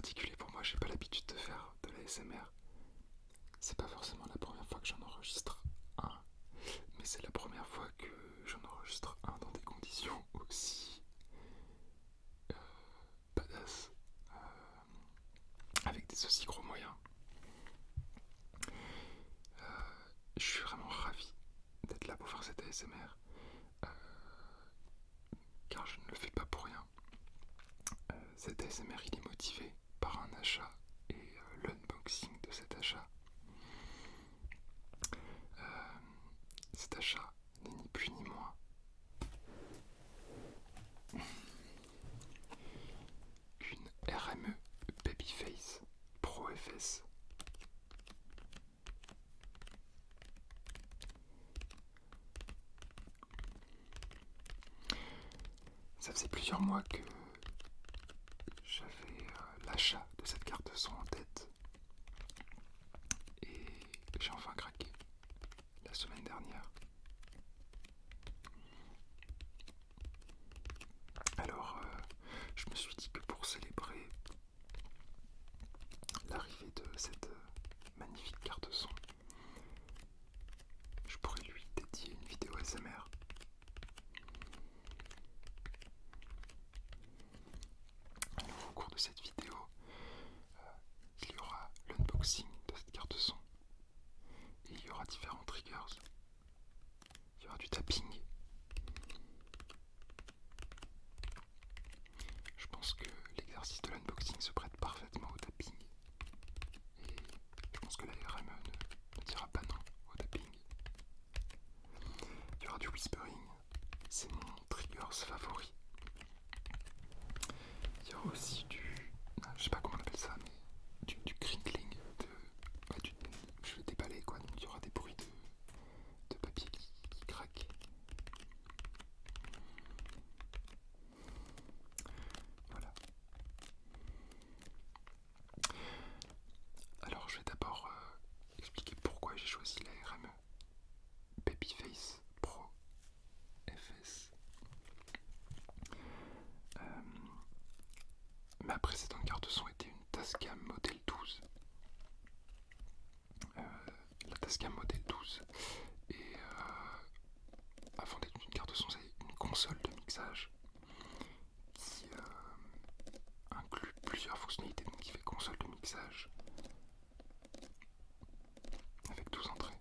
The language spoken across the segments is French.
particulier pour moi, j'ai pas l'habitude de faire de l'ASMR. C'est pas forcément la première fois que j'en enregistre un, mais c'est la première fois que j'en enregistre un dans des conditions aussi badass, avec des aussi gros moyens. Je suis vraiment ravi d'être là pour faire cette ASMR, car je ne le fais pas pour rien. Cet ASMR il est motivé par un achat et l'unboxing de cet achat. Cet achat n'est ni plus ni moins qu'une RME Babyface Pro FS. Ça faisait plusieurs mois que j'avais l'achat de cette carte son en tête et j'ai enfin craqué la semaine dernière. Alors je me suis dit que pour célébrer l'arrivée de cette magnifique carte son, je pourrais lui dédier une vidéo ASMR. Alors, au cours de cette vidéo, il y aura l'unboxing de cette carte son et il y aura différents triggers. Il y aura du tapping. Je pense que l'exercice de l'unboxing se prête parfaitement au tapping et je pense que la RME ne dira pas non au tapping. Il y aura du whispering, c'est mon triggers favori. Il y aura aussi je sais pas comment on appelle ça, mais du crinkling, je vais déballer quoi, donc il y aura des bruits de papier qui craque. Voilà. Alors je vais d'abord expliquer pourquoi j'ai choisi la RME Babyface Pro FS. Ma précédente carte son était une Tascam Model 12. La Tascam Model 12 et avant d'être une carte son, c'est une console de mixage qui inclut plusieurs fonctionnalités, donc qui fait console de mixage avec 12 entrées,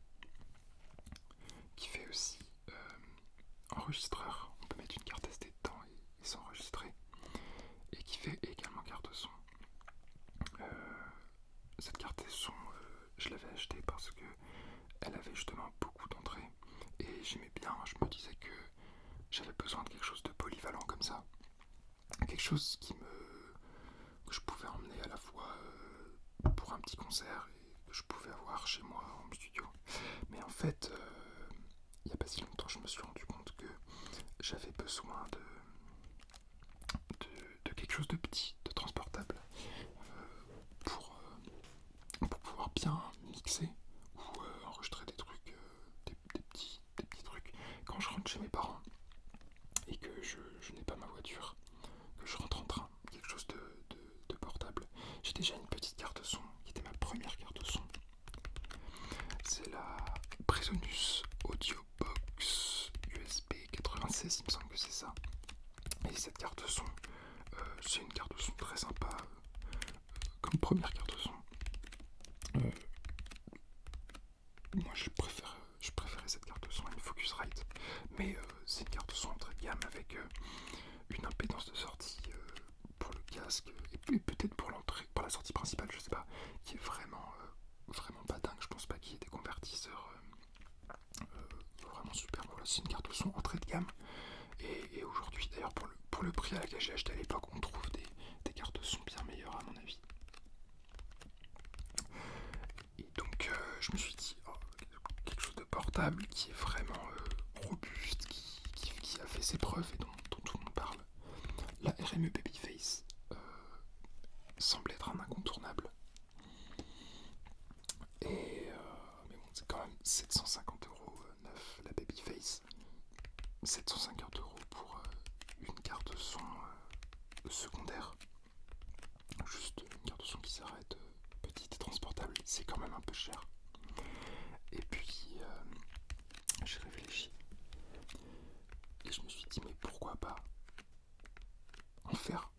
qui fait aussi enregistreur, on peut mettre une carte SD dedans et s'enregistrer, et qui fait également carte son. Cette carte son, je l'avais achetée parce que elle avait justement beaucoup d'entrées et j'aimais bien, je me disais que j'avais besoin de quelque chose de polyvalent comme ça, quelque chose que je pouvais emmener à la fois pour un petit concert et que je pouvais avoir chez moi en studio. Mais en fait, il n'y a pas si longtemps, je me suis rendu compte que j'avais besoin de quelque chose de petit, de transportable, pour pouvoir bien mixer ou enregistrer des trucs, des petits trucs. Quand je rentre chez mes parents et que je n'ai pas ma voiture, que je rentre en train, quelque chose de portable. J'ai déjà une petite carte son qui était ma première carte son. C'est la Presonus Audio Box USB 96, il me semble que c'est ça. Et cette carte son, c'est une carte son très sympa, comme première carte son. Moi je préférais cette carte son à une Focusrite, mais c'est une carte son entrée de gamme avec une impédance de sortie pour le casque et peut-être pour l'entrée, pour la sortie principale, je sais pas, qui est vraiment pas dingue. Je pense pas qu'il y ait des convertisseurs vraiment super. Voilà, c'est une carte son entrée de gamme et aujourd'hui d'ailleurs pour le prix à laquelle j'ai acheté à l'époque, on trouve des cartes son bien meilleures à mon avis. Et donc je me suis dit quelque chose de portable qui est vraiment robuste, qui a fait ses preuves et dont tout le monde parle. La RME Babyface semble être un incontournable. Et mais bon, c'est quand même 750 € neuf la Babyface. 750 € pour une carte son secondaire. Juste une carte carte son qui s'arrête, petite et transportable, c'est quand même un peu cher. Et puis j'ai réfléchi et je me suis dit mais pourquoi pas en faire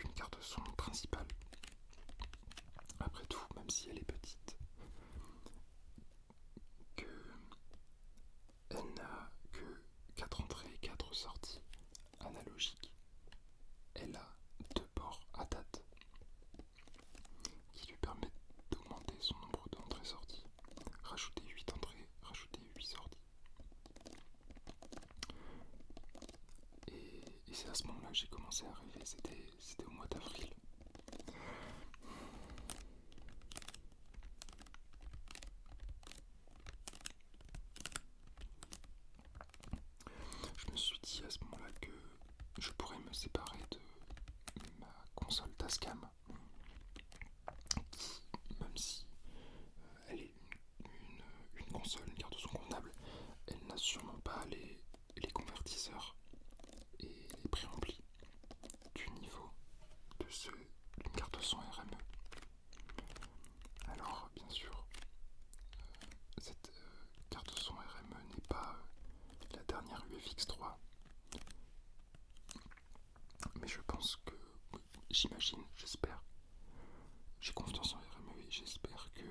une carte son principale. Après tout, même si elle est petite, que elle n'a que 4 entrées et 4 sorties analogiques. Elle a 2 ports à date qui lui permettent d'augmenter son nombre d'entrées-sorties. Rajouter 8 entrées, rajouter 8 sorties. Et c'est à ce moment-là que j'ai commencé à rêver, c'était au mois d'avril. Je me suis dit à ce moment-là que je pourrais me séparer de ma console Tascam, qui, même si elle est une console, une carte son convenable, elle n'a sûrement pas les convertisseurs et les préamplis du niveau de ceux d'une carte son RME. Alors bien sûr, cette carte son RME n'est pas la dernière UFX3, mais je pense que, oui, j'imagine, j'espère, j'ai confiance en RME et j'espère que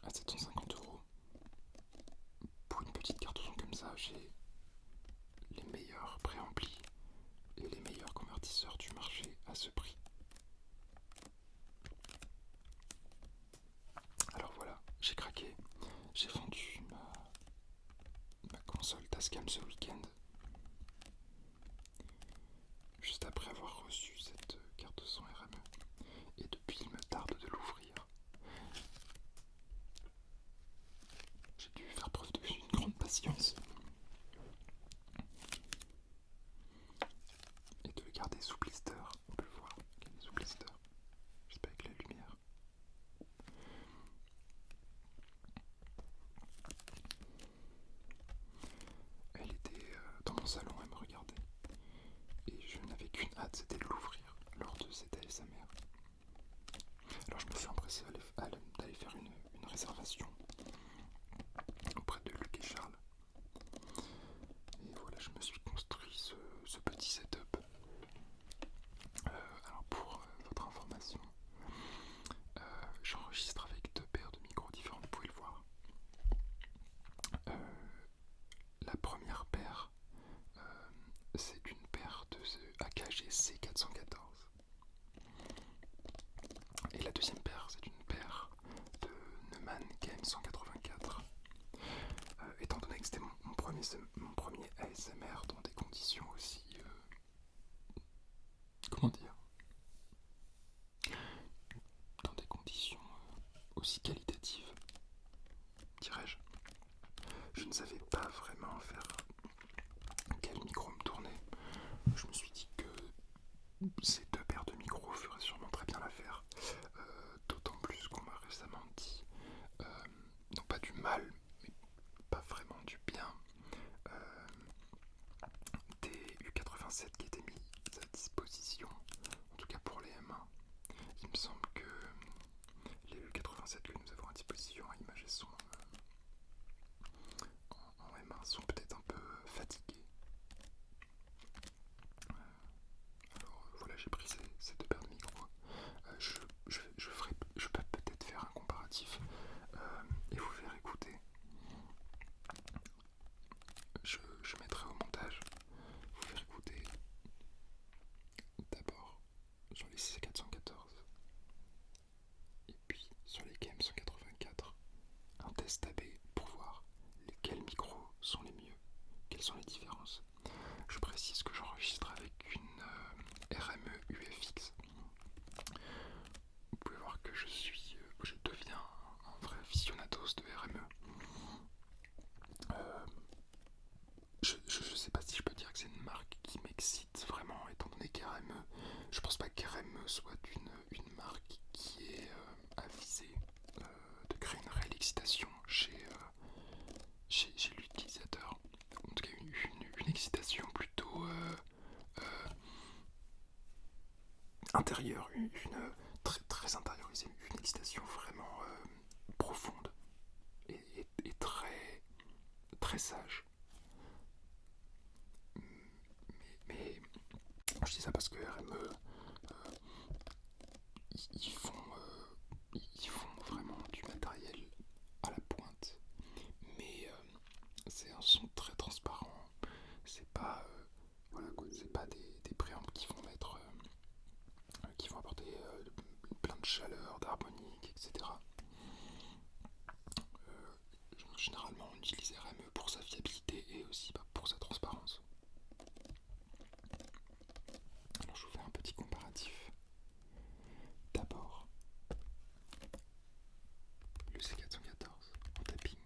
à 750 €, pour une petite carte son comme ça, j'ai les meilleurs préamplis et les meilleurs convertisseurs du marché à ce prix. Alors voilà, j'ai craqué, j'ai vendu ma console Tascam ce week-end, juste après avoir reçu cette carte son RME, et depuis il me tarde de l'ouvrir. J'ai dû faire preuve d'une grande patience et de le garder sous blister. On peut le voir qu'elle est sous blister, juste avec la lumière. Elle était dans mon salon, elle me regardait. Et je n'avais qu'une hâte, c'était de l'ouvrir lors de cette ASMR. Alors je me suis empressé d'aller faire une réservation auprès de Luc et Charles. Et voilà, je me suis construit ce petit setup. Alors pour votre information, j'enregistre avec 2 paires de micros différents, vous pouvez le voir. La première paire, c'est une paire de AKG C414. Et la deuxième paire, c'est une paire de Neumann KM184. Étant donné que c'était mon premier ASMR dans des conditions aussi... comment dire, dans des conditions aussi qualitatives, dirais-je. Je ne savais pas vraiment faire quel micro me tournait. Je me suis dit que ces 2 paires de micros feraient sûrement très bien l'affaire. D'autant plus qu'on m'a récemment dit, non pas du mal, mais pas vraiment du bien, des U87 qui étaient mis à disposition, en tout cas pour les M1. Il me semble que les U87 que nous avons à disposition à Image et Son en M1 sont peut-être un peu fatigués. Alors voilà, j'ai pris ces 2 paires de micros. Je peux peut-être faire un comparatif et vous faire écouter. Je mettrai au montage, vous faire écouter d'abord sur les C414 et puis sur les KM184 un test AB pour voir quels micros sont les mieux, quelles sont les différences. Je précise que j'enregistre avec une RME UFX. Vous pouvez voir que je deviens un vrai aficionados de RME. Je sais pas si je peux dire que c'est une marque qui m'excite vraiment, étant donné qu'RME, je pense pas qu'RME soit une marque qui est avisée de créer une réelle excitation chez l'utilisateur. En tout cas, une excitation plutôt intérieure, très, très intériorisée, une excitation vraiment profonde et très, très sage. Mais je dis ça parce que RME, ils font vraiment du matériel à la pointe, mais c'est un son très transparent. C'est pas, voilà quoi, c'est pas des préampes qui vont mettre, qui vont apporter plein de chaleur, d'harmonique, etc. Généralement, on utilise RME pour sa fiabilité et aussi pour sa transparence. Alors, je vous fais un petit comparatif. D'abord, le C414 en tapping.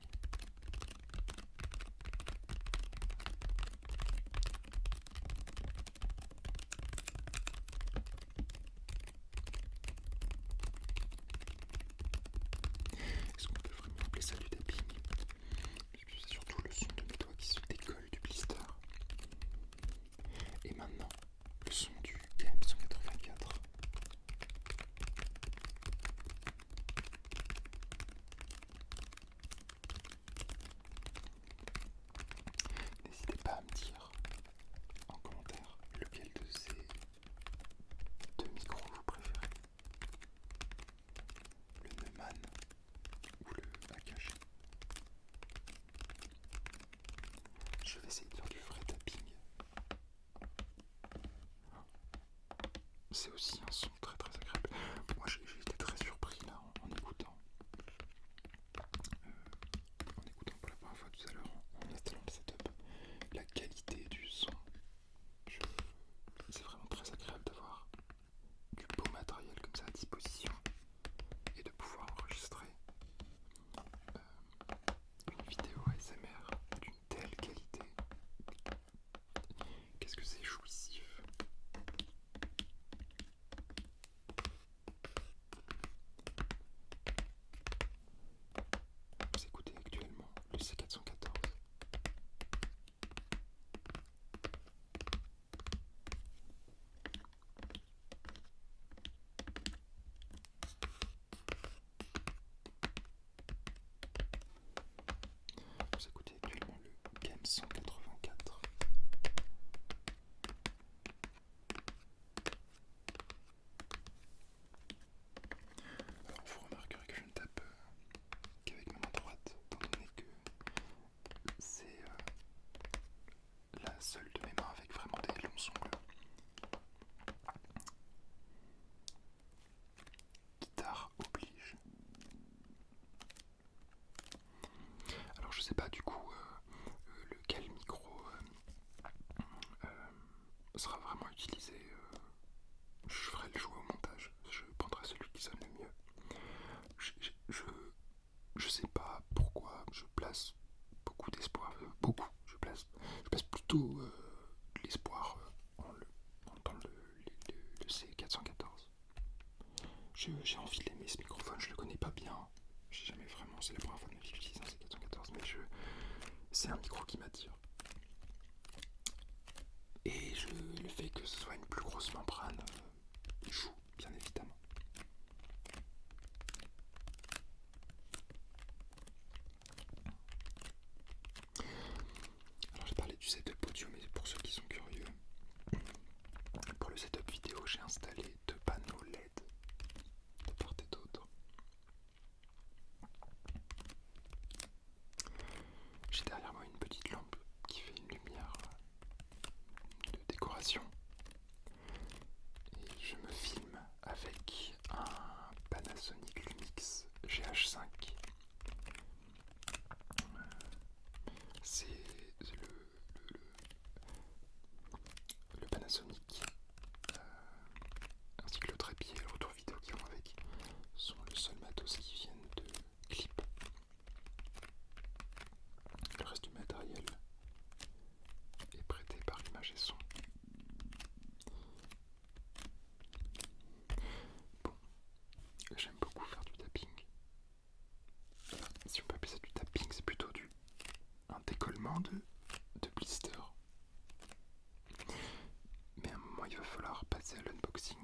Est-ce qu'on peut vraiment appeler ça du tapping? Puisque c'est surtout le son de mes doigts qui se décolle du blister. Et maintenant, le son du KM184. N'hésitez pas à me dire en commentaire lequel de ces deux micros vous préférez. Le Neumann ou le Akash. Je vais essayer de faire du vrai tapping. C'est aussi un son très très agréable. Moi j'ai été très surpris là en écoutant. En écoutant pour la première fois tout à l'heure en installant le setup. La qualité du son. C'est vraiment très agréable d'avoir du beau matériel comme ça à disposition et de pouvoir enregistrer une vidéo ASMR d'une telle qualité. Qu'est-ce que c'est jouissif. Vous écoutez actuellement le C414. Vous écoutez actuellement le KM184. Alors vous remarquerez que je ne tape qu'avec ma main droite, étant donné que c'est la seule de mes mains avec vraiment des longs ongles. Guitare oblige. Alors je sais pas du coup lequel micro sera vraiment utilisé. Je ferai le choix au montage. Je prendrai celui qui sonne le mieux. Je sais pas pourquoi je place beaucoup d'espoir. Je place plutôt l'espoir dans le C414. J'ai envie de l'aimer ce microphone. Je le connais pas bien. J'ai jamais vraiment. C'est la première fois de ma vie que j'utilise un C414, mais c'est un micro qui m'attire. Et le fait que ce soit une plus grosse membrane joue, bien évidemment. Alors j'ai parlé du setup audio, mais pour ceux qui sont curieux, pour le setup vidéo, j'ai installé 2 panneaux LED de part et d'autre. J'ai derrière moi une petite lampe qui fait une lumière de décoration. Et je me filme avec un Panasonic Lumix GH5. C'est le Panasonic ainsi que le trépied et le retour vidéo qui vont avec sont le seul matos qui viennent de Clip. Le reste du matériel est prêté par Image et Son. Bon, j'aime beaucoup faire du tapping. Si on peut appeler ça du tapping, c'est plutôt un décollement de blister. Mais à un moment, il va falloir passer à l'unboxing.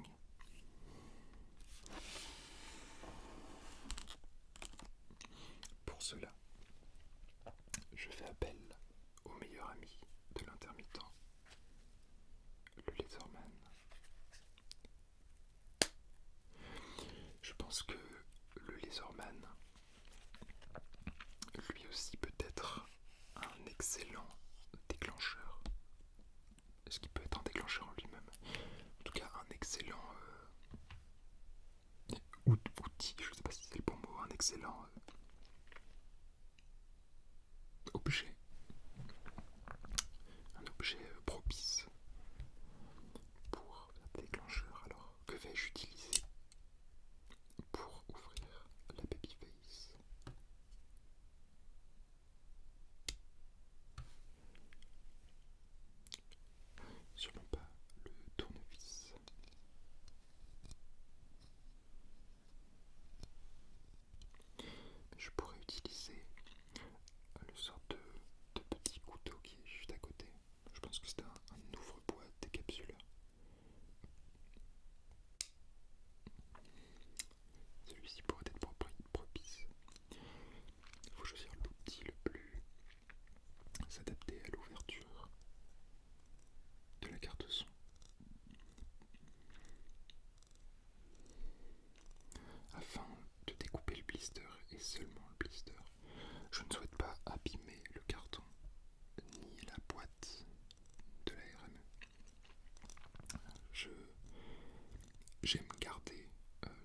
j'aime garder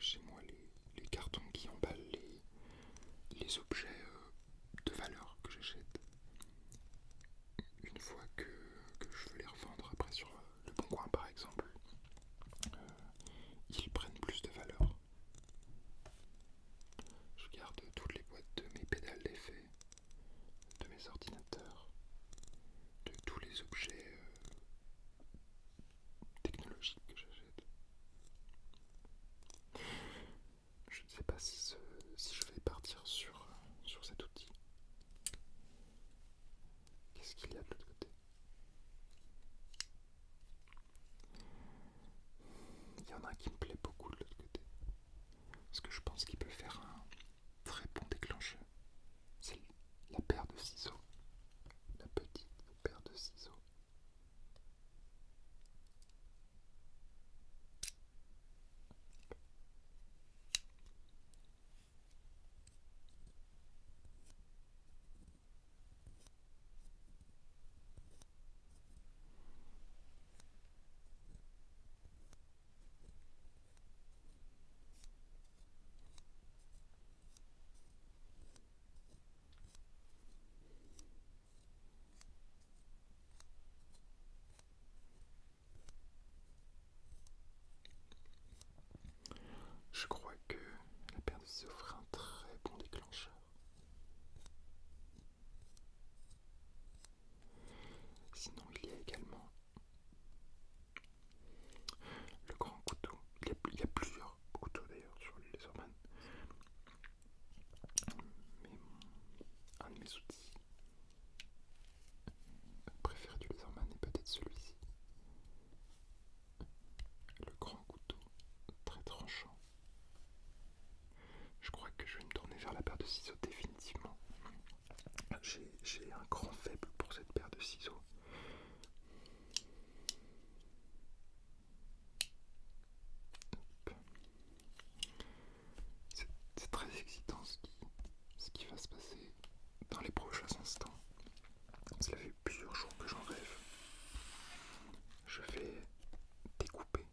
chez moi les cartons qui emballent les objets de valeur que j'achète. Une fois que je veux les revendre après sur le Bon Coin par exemple, ils prennent plus de valeur. Je garde toutes les boîtes de mes pédales d'effet, de mes ordinateurs, de tous les objets technologiques que j'achète. Je ne sais pas si je vais partir sur cet outil. Qu'est-ce qu'il y a de l'autre côté? Il y en a un qui me plaît beaucoup de l'autre côté. Parce que je pense qu'il peut faire un très bon déclencheur. C'est la paire de ciseaux. La petite paire de ciseaux. Je crois que la paire de ciseaux fera un très bon déclencheur. Sinon, il y a également le grand couteau. Il y a plusieurs couteaux d'ailleurs sur le Laserman. Mais un de mes outils préférés du Laserman est peut-être celui-ci. Le grand couteau, très tranchant. Je crois que je vais me tourner vers la paire de ciseaux définitivement. J'ai un grand faible pour cette paire de ciseaux. C'est très excitant ce qui va se passer dans les prochains instants. Cela fait plusieurs jours que j'en rêve. Je vais découper.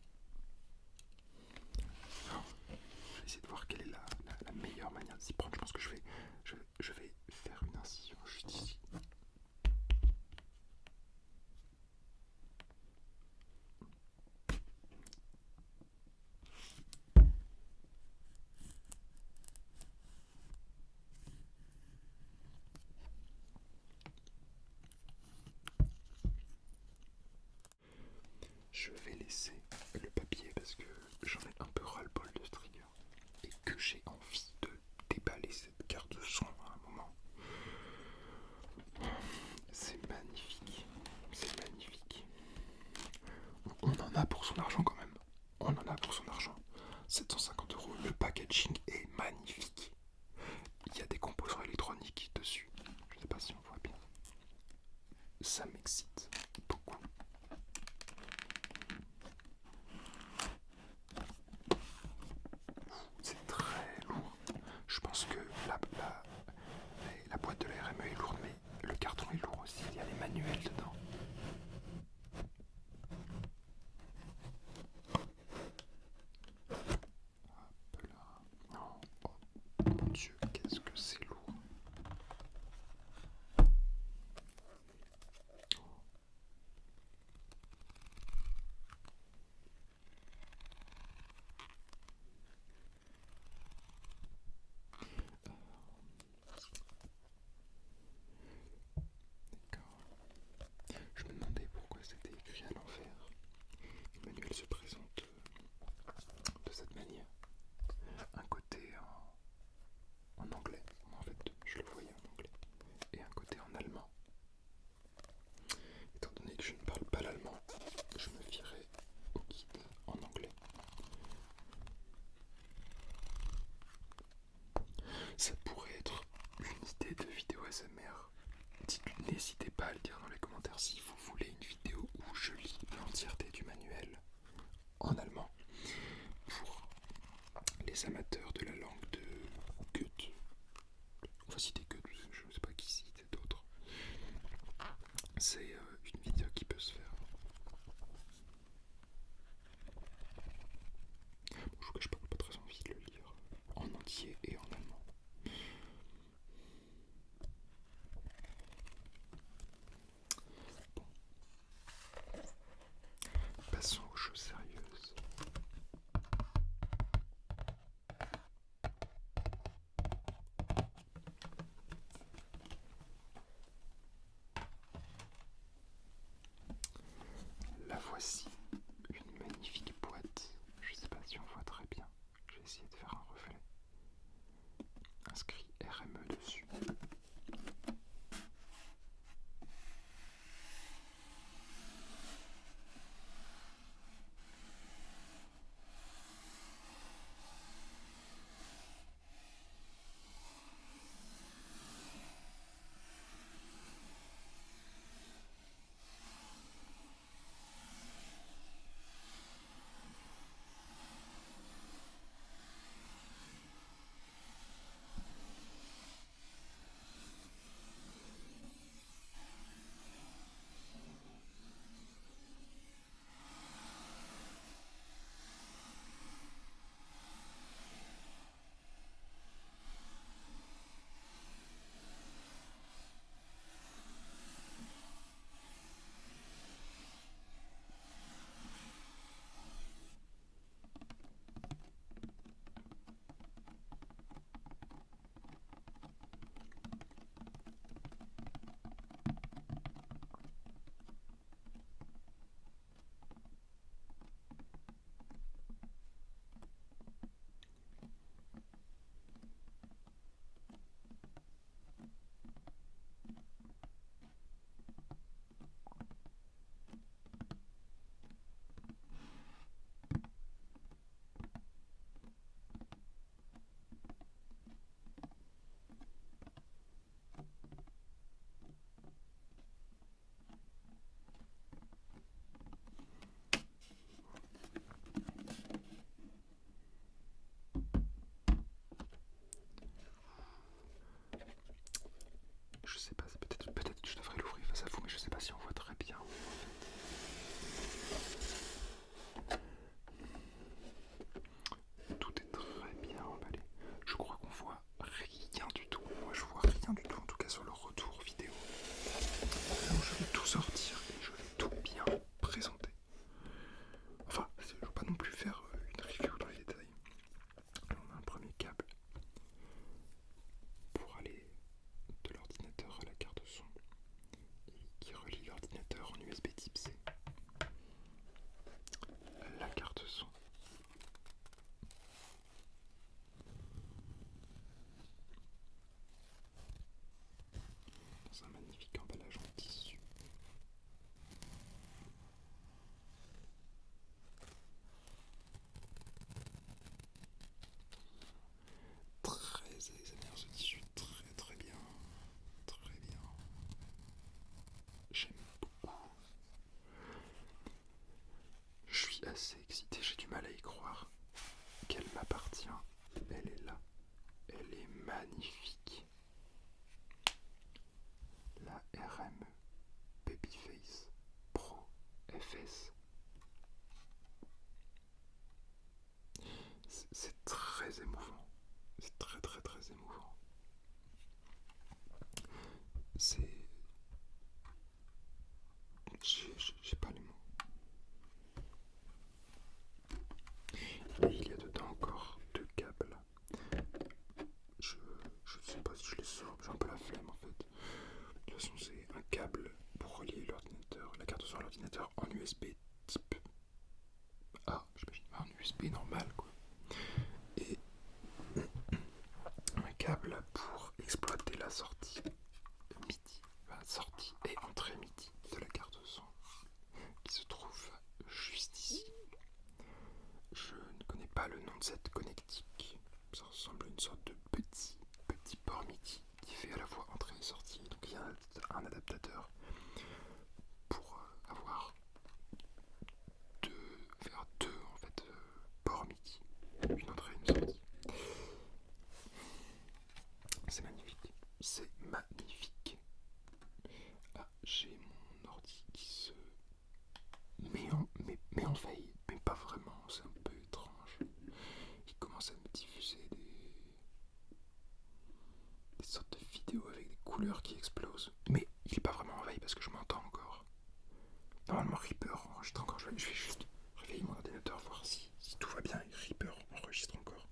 Je vais essayer de voir quelle est la meilleure manière de s'y prendre. Je pense que je vais faire une incision juste ici. Je vais laisser le papier parce que j'en ai un peu ras-le-bol de ce trigger et que j'ai envie de déballer cette carte son à un moment. C'est magnifique, c'est magnifique. On en a pour son argent quand même. On en a pour son argent. 750 €, le packaging est magnifique. Il y a des composants électroniques dessus. Je ne sais pas si on voit bien. Ça m'excite beaucoup. C'est très lourd. Je pense que la boîte de la RME est lourde, mais le carton est lourd aussi. Il y a les manuels dedans. Hop là. Oh, mon Dieu, qu'est-ce que c'est lourd. Je me demandais pourquoi c'était écrit à l'envers. Le manuel se présente de cette manière. Un côté en anglais, en fait je le voyais en anglais, et un côté en allemand. Étant donné que je ne parle pas l'allemand, je me fierai au guide en anglais. Ça pourrait être une idée de vidéo ASMR. N'hésitez pas à le dire dans les commentaires si vous voulez une vidéo où je lis l'entièreté du manuel en allemand pour les amateurs de la langue de Goethe. On va citer Goethe, je ne sais pas qui cite d'autres. C'est une vidéo qui peut se faire. fps. C'est très émouvant. C'est très très très émouvant. C'est... J'ai pas les mots. Et il y a dedans encore 2 câbles. Je sais pas si je les sors, j'ai un peu la flemme en fait. De toute façon, c'est un câble pour relier l'ordinateur, la carte son à l'ordinateur en USB type A, j'imagine, un USB normal quoi. Et un câble pour exploiter la sortie MIDI, enfin, sortie et entrée MIDI de la carte son qui se trouve juste ici. Je ne connais pas le nom de cette connectique. Ça ressemble à une sorte de petit port MIDI qui fait à la fois entrée et sortie. Donc il y a un adaptateur pour avoir deux en fait ports MIDI, une entrée et une sortie. C'est magnifique. C'est magnifique. Ah, j'ai mon ordi qui se met en veille, mais pas vraiment, c'est un peu étrange. Il commence à me diffuser des sortes de vidéos avec des couleurs qui explosent. Mais il est pas vraiment en veille parce que je m'entends encore. Normalement Reaper enregistre encore. Je vais juste réveiller mon ordinateur, voir si tout va bien et Reaper enregistre encore.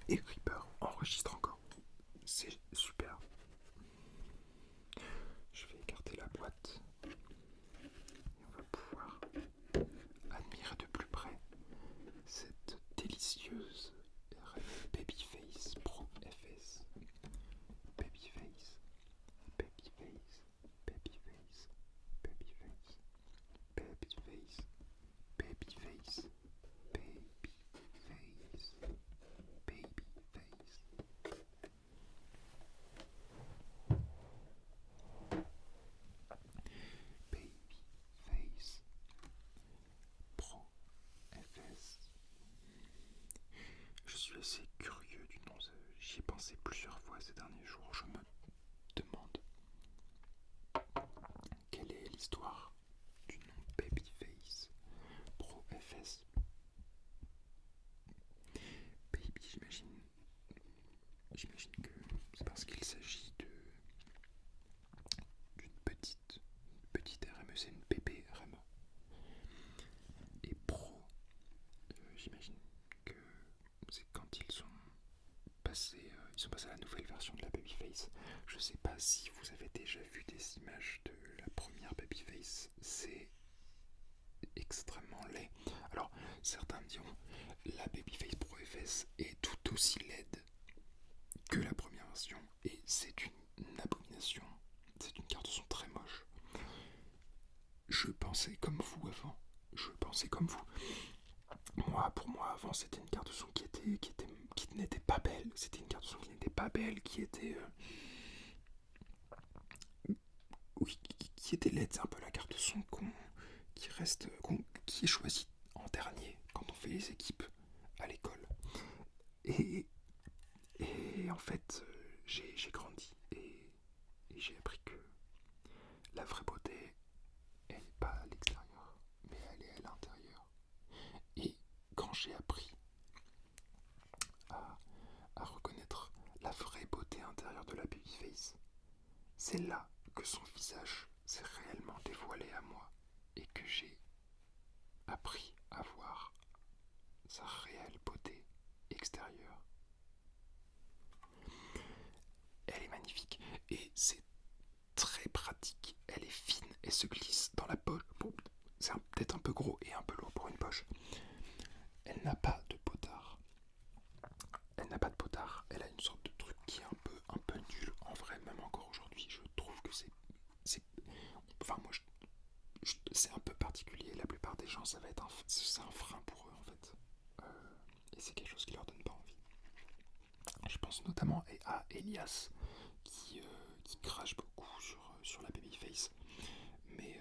Et Reaper enregistre encore. C'est super. Je vais écarter la boîte et on va pouvoir admirer de plus près cette délicieuse Babyface Pro FS. Babyface, Babyface, Babyface, Babyface, Babyface, Babyface, Babyface, Babyface. Babyface Pro FS. Je suis assez curieux du nom, j'y ai pensé plusieurs fois ces derniers jours. Je me demande quelle est l'histoire du nom Babyface Pro FS. Baby, j'imagine que c'est parce qu'il s'agit d'une petite RME, c'est une bébé RME. Et Pro, j'imagine que c'est quand ils sont passés à la nouvelle version de la Babyface. Je sais pas si vous avez déjà vu des images de la première Babyface, c'est extrêmement laid. Alors certains me diront la Babyface Pro FS est tout aussi laide que la première version et c'est une abomination. C'est une carte son très moche. Je pensais comme vous avant. Pour moi avant c'était une carte son qui n'était pas belle. C'était une carte son qui n'était pas belle, qui était oui, qui était laide. C'est un peu la carte son qui est choisie en dernier quand on fait les équipes à l'école. Et en fait, j'ai grandi et j'ai appris que la vraie beauté, elle n'est pas à l'extérieur, mais elle est à l'intérieur. Et quand j'ai appris à reconnaître la vraie beauté intérieure de la Babyface, c'est là que son visage s'est réellement dévoilé à moi et que j'ai appris à voir sa réelle beauté extérieure. Elle est magnifique et c'est très pratique. Elle est fine, elle se glisse dans la poche. Bon, c'est peut-être un peu gros et un peu lourd pour une poche. Elle n'a pas de potard. Elle a une sorte de truc qui est un peu nul en vrai, même encore aujourd'hui. Je trouve que c'est enfin moi c'est un peu particulier. La plupart des gens c'est un frein pour eux en fait. Et c'est quelque chose qui leur donne pas envie. Je pense notamment à Elias qui crache beaucoup sur la Babyface. Mais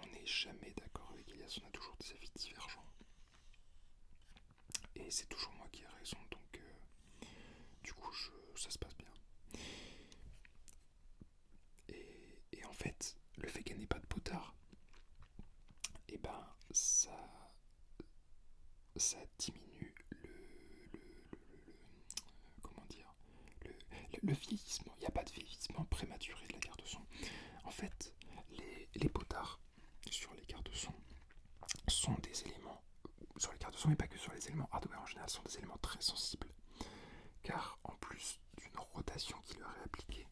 on n'est jamais d'accord avec Elias, on a toujours des avis divergents. Et c'est toujours moi qui ai raison, donc du coup ça se passe bien. Et en fait, le fait qu'elle n'ait pas de potard, et ben ça diminue comment dire, le vieillissement. Il n'y a pas de vieillissement prématuré de la carte son. En fait, les potards sur les cartes son sont des éléments, sur les cartes son et pas que sur les éléments hardware en général, sont des éléments très sensibles. Car en plus d'une rotation qui leur est appliquée,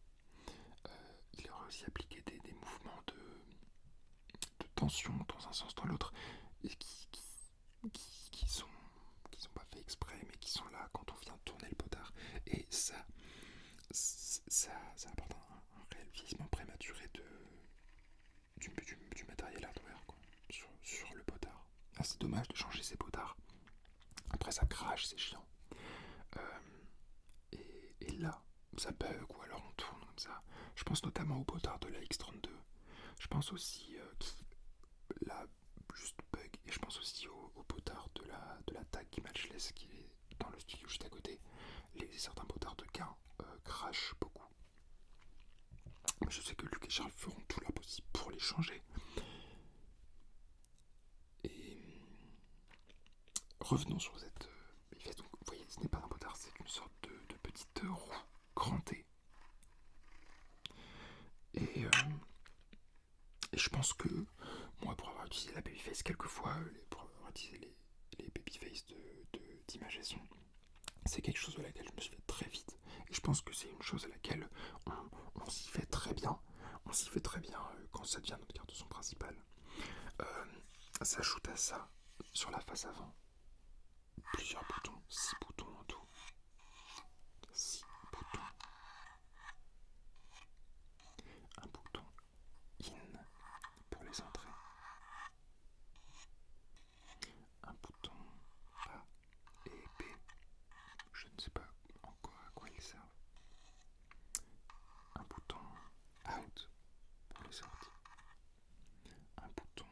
il leur est aussi appliqué des mouvements de tension dans un sens dans l'autre, et qui sont pas faits exprès, mais qui sont là quand on vient tourner le potard. Et ça apporte un réel vieillissement prématuré du matériel hardware quoi, sur le potard. Ah, c'est dommage de changer ces potards. Après ça crache, c'est chiant. Et là, ça bug ou alors on tourne comme ça. Je pense notamment au potard de la X32. Je pense aussi qu'il là juste bug. Et je pense aussi au potard de la TAG Matchless qui est dans le studio juste à côté. Certains potards de gain crachent beaucoup. Mais je sais que Luc et Charles feront tout leur possible pour les changer. Et revenons sur cette bifette. Donc, vous voyez, ce n'est pas un potard, c'est une sorte de petite roue crantée. Et je pense que moi, pour avoir utilisé la Babyface quelques fois, pour avoir utilisé les Babyface d'Image et Son, c'est quelque chose à laquelle je me suis fait très vite. Et je pense que c'est une chose à laquelle on s'y fait très bien. On s'y fait très bien quand ça devient notre carte son principale. S'ajoute à ça, sur la face avant, plusieurs boutons, 6 boutons en tout. 6 boutons. Un bouton in pour les entrées. Un bouton A et B. Je ne sais pas encore à quoi ils servent. Un bouton out pour les sorties. Un bouton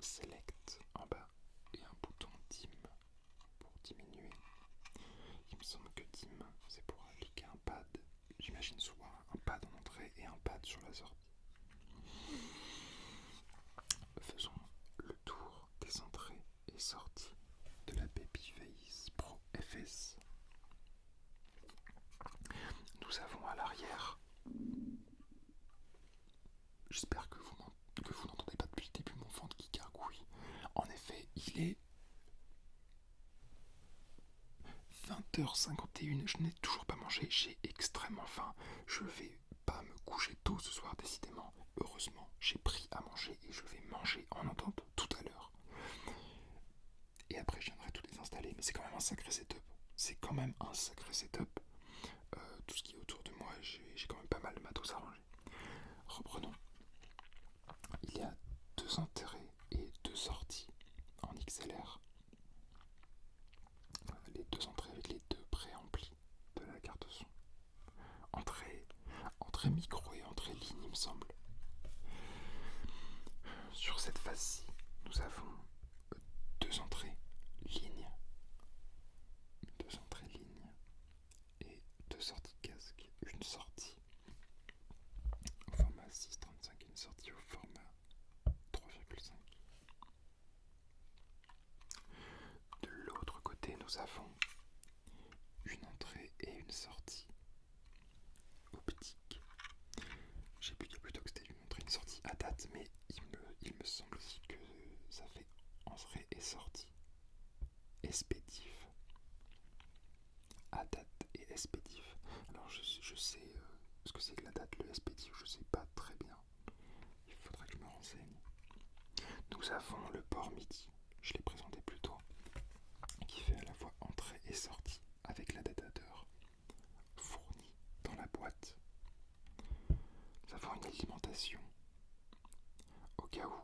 select en bas et un bouton dim pour diminuer. Il me semble que dim c'est pour appliquer un pad. J'imagine souvent un pad en entrée et un pad sur la sortie. Faisons le tour des entrées et sorties de la Babyface Pro FS. Nous avons à l'arrière, j'espère que vous n'entendez pas depuis le début mon ventre qui gargouille. En effet, il est 20h51, je n'ai toujours pas mangé, j'ai extrêmement faim. Je vais pas me coucher tôt ce soir décidément. Heureusement, j'ai pris à manger et je vais manger en entente tout à l'heure. Et après, je viendrai tout désinstaller, mais c'est quand même un sacré setup. C'est quand même un sacré setup. Tout ce qui est autour de moi, j'ai quand même pas mal de matos à ranger. Reprenons. Il y a 2 entrées et 2 sorties en XLR. Les 2 entrées avec les 2 préamplis de la carte son. Entrée micro et entrée ligne, il me semble. Sur cette face-ci, nous avons 2 entrées ligne. 2 entrées ligne et 2 sorties casque. Une sortie au format 6.35 et une sortie au format 3.5. De l'autre côté, nous avons une entrée et une sortie optique. J'ai pu dire plutôt que c'était une entrée et une sortie à date, mais il me semble aussi que ça fait entrée et sortie expéditif. À date et expéditif. Alors je sais ce que c'est que la date, le expéditif, je sais pas très bien. Il faudra que je me renseigne. Nous avons le port MIDI, je l'ai présenté plus tôt, qui fait à la fois entrée et sortie avec l'adaptateur fourni dans la boîte. Nous avons une alimentation au cas où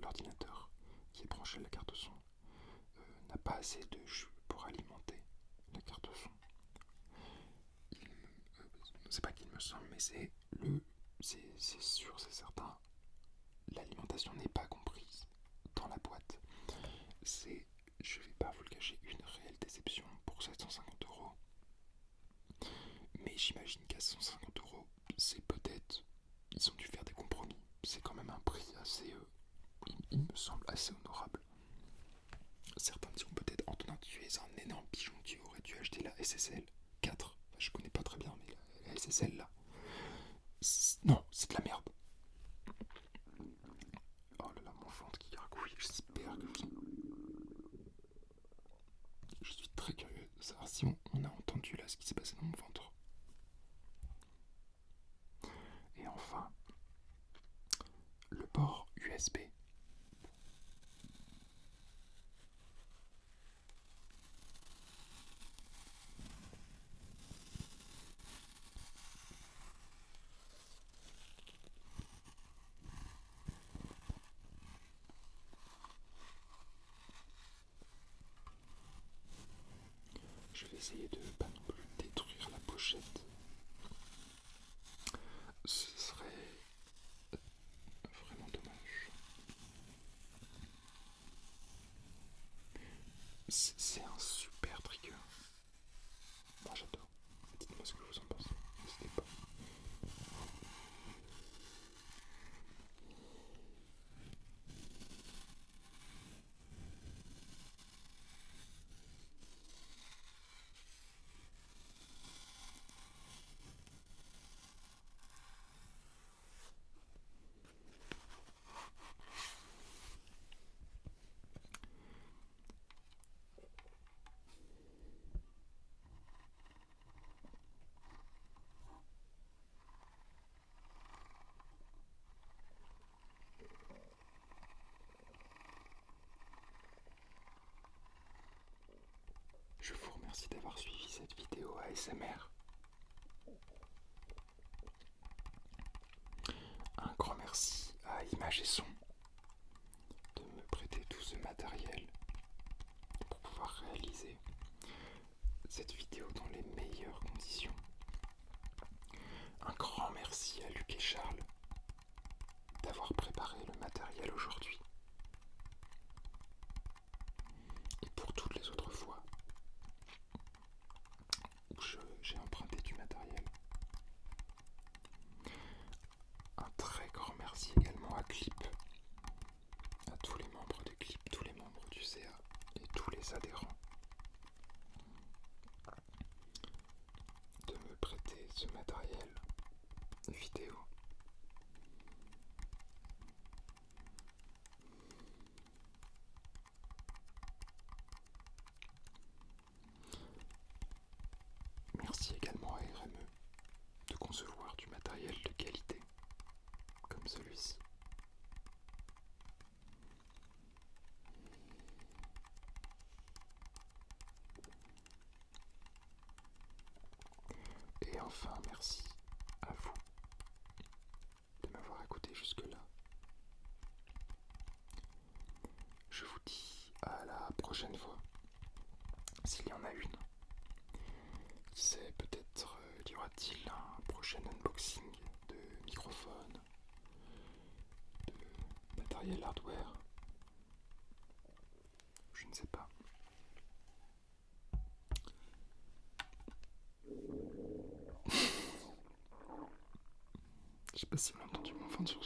l'ordinateur qui est branché à la carte son n'a pas assez de jus pour alimenter la carte son. C'est pas qu'il me semble, mais c'est sûr, c'est certain, l'alimentation n'est pas comprise dans la boîte. Je vais pas vous le cacher, une réelle déception pour 750 €. j'imagine qu'à 150 €, c'est peut-être... Ils ont dû faire des compromis. C'est quand même un prix assez... il me semble assez honorable. Certains diront peut-être, Antonin, tu es un énorme pigeon, tu aurais dû acheter la SSL 4. Enfin, je connais pas très bien, mais la SSL là. Non, c'est de la merde. Oh là là, mon ventre qui gargouille, j'espère que je suis très curieux de savoir si on a entendu là ce qui s'est passé dans mon ventre. Et enfin, le port USB. Je vais essayer de pas non plus détruire la pochette. Ce serait vraiment dommage. C'est un super trigger. Moi j'adore. Dites-moi ce que vous en pensez. N'hésitez pas. Je vous remercie d'avoir suivi cette vidéo ASMR. Un grand merci à Images et Son de me prêter tout ce matériel pour pouvoir réaliser cette vidéo dans les meilleures conditions. Un grand merci à Luc et Charles d'avoir préparé le matériel aujourd'hui. Et pour toutes les autres fois où j'ai emprunté du matériel. Un très grand merci également à Clip, à tous les membres de Clip, tous les membres du CA et tous les adhérents de me prêter ce matériel vidéo. Merci également à RME de concevoir du matériel de qualité comme celui-ci. Et enfin, merci à vous de m'avoir écouté jusque-là. Je vous dis à la prochaine fois, s'il y en a une. Qui sait, peut-être y aura-t-il un prochain unboxing de microphone, de matériel hardware. Je ne sais pas. Je sais pas si vous avez entendu mon ventre